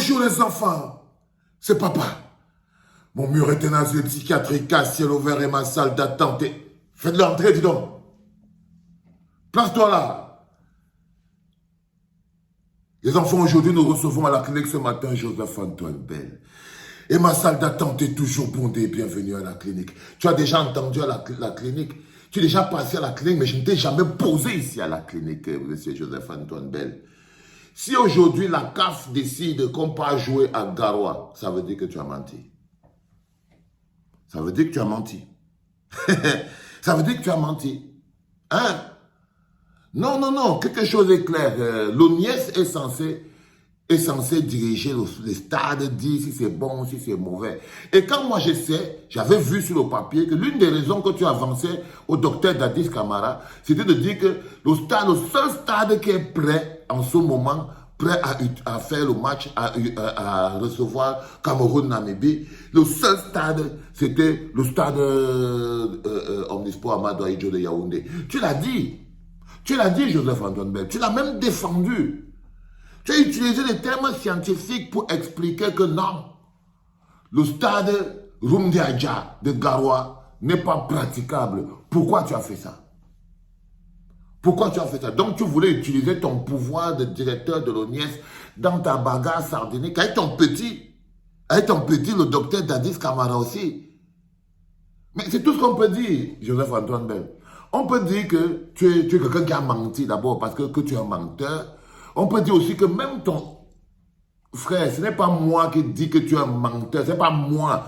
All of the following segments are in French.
Bonjour les enfants, c'est papa. Mon mur est un asile psychiatrique à ciel ouvert et ma salle d'attente. Faites l'entrée, dis donc. Place-toi là. Les enfants, aujourd'hui, nous recevons à la clinique ce matin Joseph-Antoine Bell. Et ma salle d'attente est toujours bondée. Bienvenue à la clinique. Tu as déjà entendu à la clinique. Tu es déjà passé à la clinique, mais je ne t'ai jamais posé ici à la clinique, monsieur Joseph-Antoine Bell. Si aujourd'hui la CAF décide qu'on peut jouer à Garoua, ça veut dire que tu as menti. Ça veut dire que tu as menti. Ça veut dire que tu as menti. Hein? Non, non, non, quelque chose est clair. L'ONIES est censé diriger les stades, dire si c'est bon, si c'est mauvais. Et quand moi je sais, j'avais vu sur le papier que l'une des raisons que tu avançais au docteur Dadis Camara, c'était de dire que le seul stade qui est prêt en ce moment, prêt à faire le match, à recevoir Cameroun-Namibie, le seul stade, c'était le stade Omnisport Amadou Ahidjo de Yaoundé. Tu l'as dit. Tu l'as dit, Joseph-Antoine Bell. Tu l'as même défendu. Tu as utilisé des termes scientifiques pour expliquer que non, le stade Rumdiadja de Garoua n'est pas praticable. Pourquoi tu as fait ça? Pourquoi tu as fait ça? Donc tu voulais utiliser ton pouvoir de directeur de l'ONIES dans ta bagarre sardinique avec ton petit, le docteur Dadis Camara aussi. Mais c'est tout ce qu'on peut dire, Joseph-Antoine Bell. On peut dire que tu es quelqu'un qui a menti d'abord parce que tu es un menteur. On peut dire aussi que même ton frère, ce n'est pas moi qui dis que tu es un menteur, ce n'est pas moi,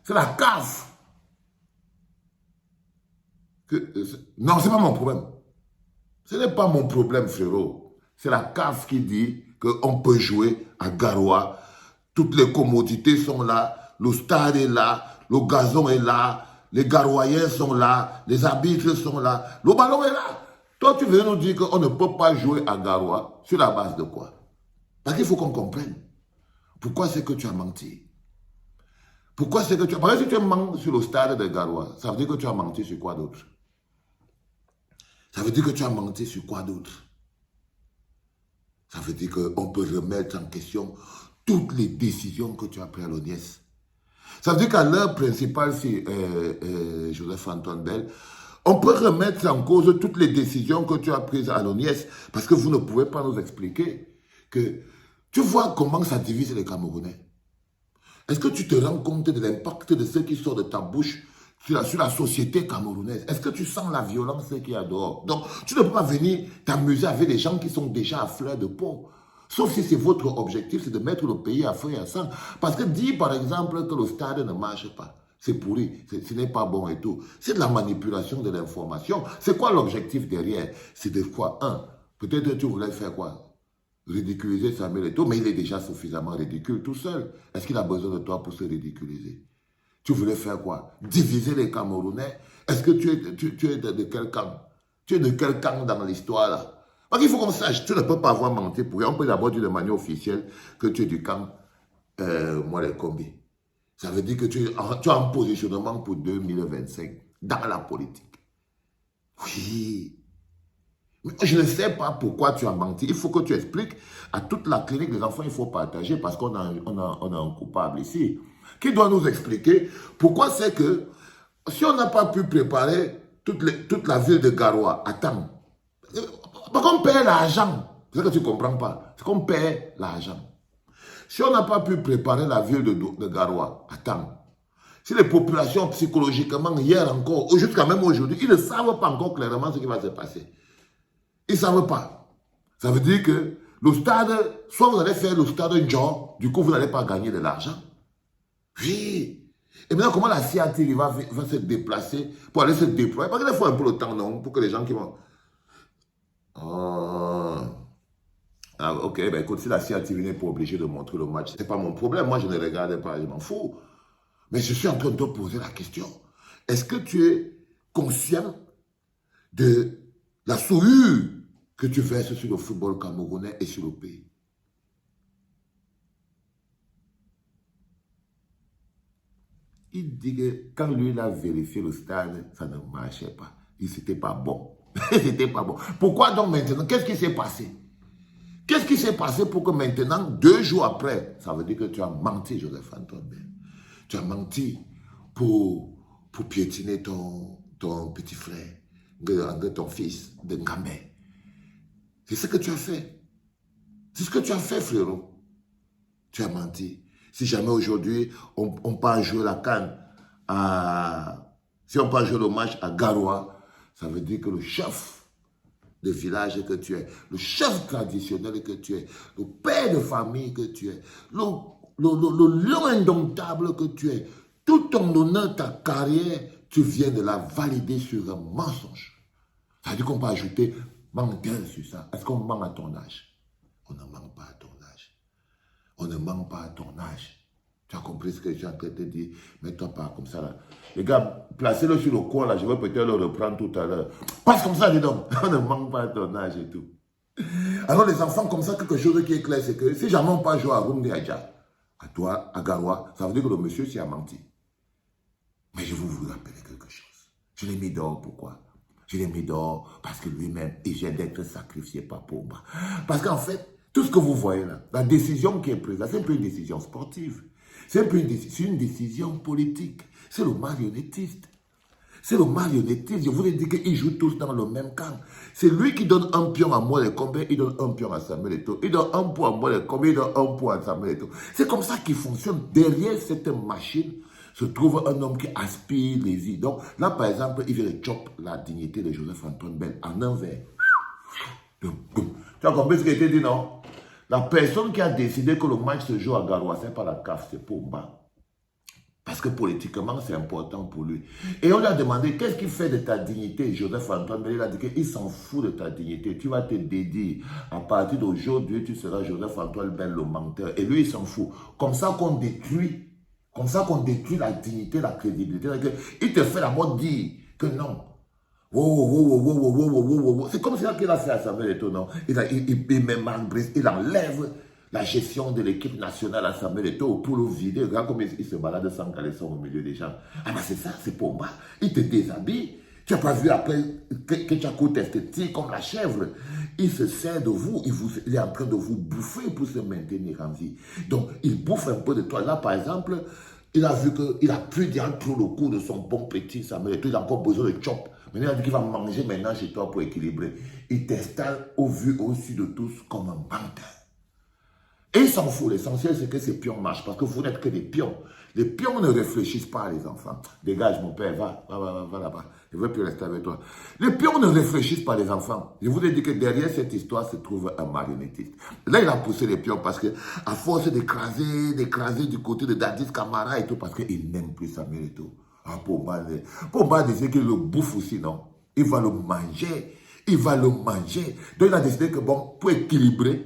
c'est la CAF. Non, ce n'est pas mon problème. Ce n'est pas mon problème, frérot. C'est la CAF qui dit qu'on peut jouer à Garoua. Toutes les commodités sont là, le stade est là, le gazon est là, les Garoyens sont là, les arbitres sont là, le ballon est là. Toi, tu veux nous dire qu'on ne peut pas jouer à Garoua sur la base de quoi? Parce qu'il faut qu'on comprenne. Pourquoi c'est que tu as menti? Pourquoi c'est que tu as... Parce que si tu mens sur le stade de Garoua, ça veut dire que tu as menti sur quoi d'autre? Ça veut dire que tu as menti sur quoi d'autre? Ça veut dire qu'on peut remettre en question toutes les décisions que tu as prises à l'ONIES. Ça veut dire qu'à l'heure principale, c'est Joseph-Antoine Bell, on peut remettre en cause toutes les décisions que tu as prises à l'ONIES parce que vous ne pouvez pas nous expliquer que tu vois comment ça divise les Camerounais. Est-ce que tu te rends compte de l'impact de ce qui sort de ta bouche sur la société camerounaise? Est-ce que tu sens la violence qu'il y a dehors? Donc, tu ne peux pas venir t'amuser avec des gens qui sont déjà à fleur de peau. Sauf si c'est votre objectif, c'est de mettre le pays à feu et à sang. Parce que dire, par exemple, que le stade ne marche pas, c'est pourri, ce n'est pas bon et tout. C'est de la manipulation de l'information. C'est quoi l'objectif derrière? C'est de quoi? Peut-être que tu voulais faire quoi? Ridiculiser Samuel Eto'o, mais il est déjà suffisamment ridicule tout seul. Est-ce qu'il a besoin de toi pour se ridiculiser? Tu voulais faire quoi? Diviser les Camerounais? Est-ce que tu es de quel camp? Tu es de quel camp dans l'histoire là? Parce qu'il faut qu'on sache, tu ne peux pas avoir menti pour rien. On peut d'abord dire de manière officielle que tu es du camp Mwale Kombi. Ça veut dire que tu as un positionnement pour 2025 dans la politique. Oui. Mais je ne sais pas pourquoi tu as menti. Il faut que tu expliques à toute la clinique des enfants, il faut partager parce qu'on a un coupable ici qui doit nous expliquer pourquoi c'est que si on n'a pas pu préparer toute la ville de Garoua, attends. Parce qu'on perd l'argent. C'est ce que tu ne comprends pas. C'est qu'on perd l'argent. Si on n'a pas pu préparer la ville de Garoua, attends. Si les populations psychologiquement, hier encore, jusqu'à même aujourd'hui, ils ne savent pas encore clairement ce qui va se passer. Ils ne savent pas. Ça veut dire que le stade, soit vous allez faire le stade Njor, du coup vous n'allez pas gagner de l'argent. Oui. Et maintenant, comment la CIATIL va se déplacer pour aller se déployer? Parce qu'il faut un peu le temps, non? Pour que les gens qui vont... ok, ben écoute, si la CIATIL n'est pas obligée de montrer le match, ce n'est pas mon problème. Moi, je ne regarde pas, je m'en fous. Mais je suis en train de te poser la question. Est-ce que tu es conscient de la souillure que tu verses sur le football camerounais et sur le pays? Il dit que quand lui il a vérifié le stade, ça ne marchait pas. Il dit que c'était pas bon. C'était pas bon. Pourquoi donc maintenant? Qu'est-ce qui s'est passé? Qu'est-ce qui s'est passé pour que maintenant, 2 jours après, ça veut dire que tu as menti, Joseph-Antoine Bell. Tu as menti pour piétiner ton petit frère, de ton fils, de Ngamé. C'est ce que tu as fait. C'est ce que tu as fait, frérot. Tu as menti. Si jamais aujourd'hui, on part jouer la canne si on part jouer le match à Garoua, ça veut dire que le chef de village que tu es, le chef traditionnel que tu es, le père de famille que tu es, le lion indomptable que tu es, tout ton honneur, ta carrière, tu viens de la valider sur un mensonge. Ça veut dire qu'on peut ajouter menteur sur ça. Est-ce qu'on ment à ton âge? On ne ment pas à ton âge. On ne ment pas à ton âge. Tu as compris ce que je suis en train de te dire? Mets-toi pas comme ça là. Les gars, placez-le sur le coin là, je vais peut-être le reprendre tout à l'heure. Passe comme ça, dis donc. On ne ment pas à ton âge et tout. Alors les enfants, comme ça, quelque chose qui est clair, c'est que si jamais on pas jouer à Rumdi Adja, à toi, à Garoua, ça veut dire que le monsieur s'y a menti. Mais je vais vous rappeler quelque chose. Je l'ai mis dehors, pourquoi? Je l'ai mis dehors parce que lui-même, il vient d'être sacrifié par Pogba. Parce qu'en fait, tout ce que vous voyez là, la décision qui est prise là, c'est pas une décision sportive. C'est une décision politique. C'est le marionnettiste. C'est le marionnettiste. Je vous ai dit qu'ils jouent tous dans le même camp. C'est lui qui donne un pion à moi les combien, il donne un pion à Samuel Eto'o. Il donne un point à moi les combien, il donne un point à Samuel Eto'o. C'est comme ça qu'il fonctionne. Derrière cette machine se trouve un homme qui aspire les vies. Donc là, par exemple, il vient de choper la dignité de Joseph-Antoine Bell en un verre. Tu as compris ce qui a été dit, non? La personne qui a décidé que le match se joue à Garoua, ce n'est pas la CAF, c'est Pogba. Parce que politiquement, c'est important pour lui. Et on lui a demandé, qu'est-ce qui fait de ta dignité? Joseph-Antoine Bell, il a dit qu'il s'en fout de ta dignité. Tu vas te dédier. À partir d'aujourd'hui, tu seras Joseph-Antoine Bell, le menteur. Et lui, il s'en fout. Comme ça qu'on détruit la dignité, la crédibilité. Il te fait la mode dire que non. C'est comme ça qu'il a fait à Samuel Eto'o, non? Il met Marc Brice, il enlève la gestion de l'équipe nationale à Samuel Eto'o pour le vider. Regarde comme il se balade sans caleçon au milieu des gens. Ah ben c'est ça, c'est Pogba. Il te déshabille. Tu n'as pas vu après que tu as côté esthétique comme la chèvre. Il se sert de vous, il est en train de vous bouffer pour se maintenir en vie. Donc il bouffe un peu de toi. Là par exemple, il a vu qu'il a pu dire trop le coup de son bon petit Samuel Eto'o. Il a encore besoin de chop. Maintenant, il a dit qu'il va manger maintenant chez toi pour équilibrer. Il t'installe au-dessus de tous comme un menteur. Et il s'en fout. L'essentiel, c'est que ces pions marchent. Parce que vous n'êtes que des pions. Les pions ne réfléchissent pas, les enfants. Dégage, mon père, va là-bas. Je ne veux plus rester avec toi. Les pions ne réfléchissent pas, les enfants. Je vous ai dit que derrière cette histoire se trouve un marionnettiste. Là, il a poussé les pions parce que, à force d'écraser du côté de Dadis Camara et tout, parce qu'il n'aime plus Samuel et tout. Ah, Pogba disait qu'il le bouffe aussi, non? Il va le manger. Donc, il a décidé que, bon, pour équilibrer,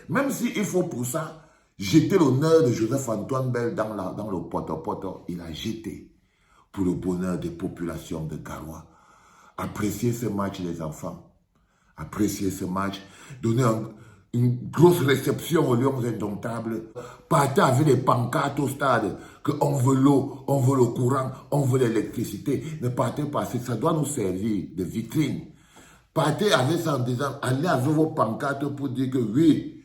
même s'il faut pour ça jeter l'honneur de Joseph-Antoine Bell dans le poto-poto, il a jeté pour le bonheur des populations de Garoua. Appréciez ce match, les enfants. Appréciez ce match. Donnez une grosse réception aux Lions indomptables. Partez avec des pancartes au stade qu'on veut l'eau, on veut le courant, on veut l'électricité. Ne partez pas, ça doit nous servir de vitrine. Partez avec ça en disant, allez avec vos pancartes pour dire que oui,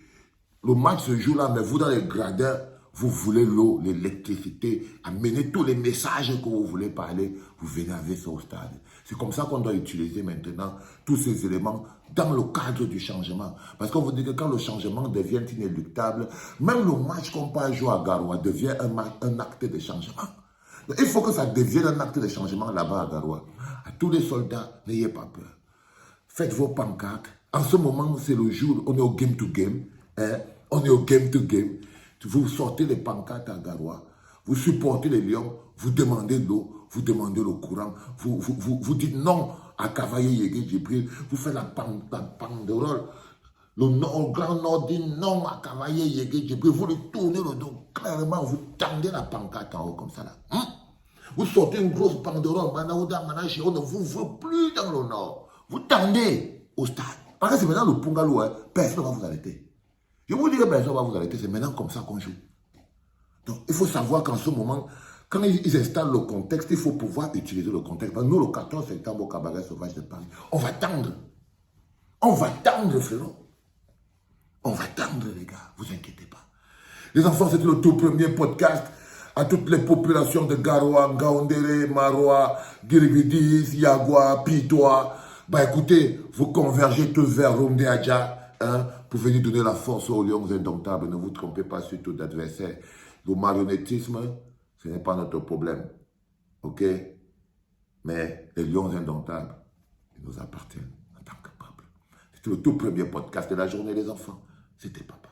le match se joue là, mais vous dans les gradins, vous voulez l'eau, l'électricité, amenez tous les messages que vous voulez parler, vous venez avec ça au stade. C'est comme ça qu'on doit utiliser maintenant tous ces éléments dans le cadre du changement. Parce qu'on vous dit que quand le changement devient inéluctable, même le match qu'on peut jouer à Garoua devient un acte de changement. Donc, il faut que ça devienne un acte de changement là-bas à Garoua. À tous les soldats, n'ayez pas peur. Faites vos pancartes. En ce moment, c'est le jour, on est au game to game. Hein? On est au game to game. Vous sortez les pancartes à Garoua. Vous supportez les Lions. Vous demandez l'eau. Vous demandez le courant. Vous dites non à Cavaillé Yégué Djibril. Vous faites la banderole. Le Grand Nord dit non à Cavaillé Yégué Djibril. Vous lui tournez le dos. Clairement, vous tendez la pancarte en haut comme ça. Là. Hein? Vous sortez une grosse banderole. On ne vous veut plus dans le Nord. Vous tendez au stade. Parce que c'est maintenant le Pungalo, hein, personne ne va vous arrêter. Je vous dis que personne ne va vous arrêter, c'est maintenant comme ça qu'on joue. Donc, il faut savoir qu'en ce moment, quand ils installent le contexte, il faut pouvoir utiliser le contexte. Nous, le 14 septembre au Cabaret Sauvage de Paris, on va tendre. On va tendre, frérot. On va tendre, les gars. Vous inquiétez pas. Les enfants, c'était le tout premier podcast à toutes les populations de Garoua, Ngaoundéré, Maroua, Guiribidis, Yagua, Pitois. Bah écoutez, vous convergez tous vers Rumde Adja, hein, pour venir donner la force aux lions indomptables. Ne vous trompez pas sur tout adversaire. Le marionnettisme, ce n'est pas notre problème. Ok? Mais les lions indomptables, ils nous appartiennent en tant que peuple. C'était le tout premier podcast de la journée des enfants. C'était papa.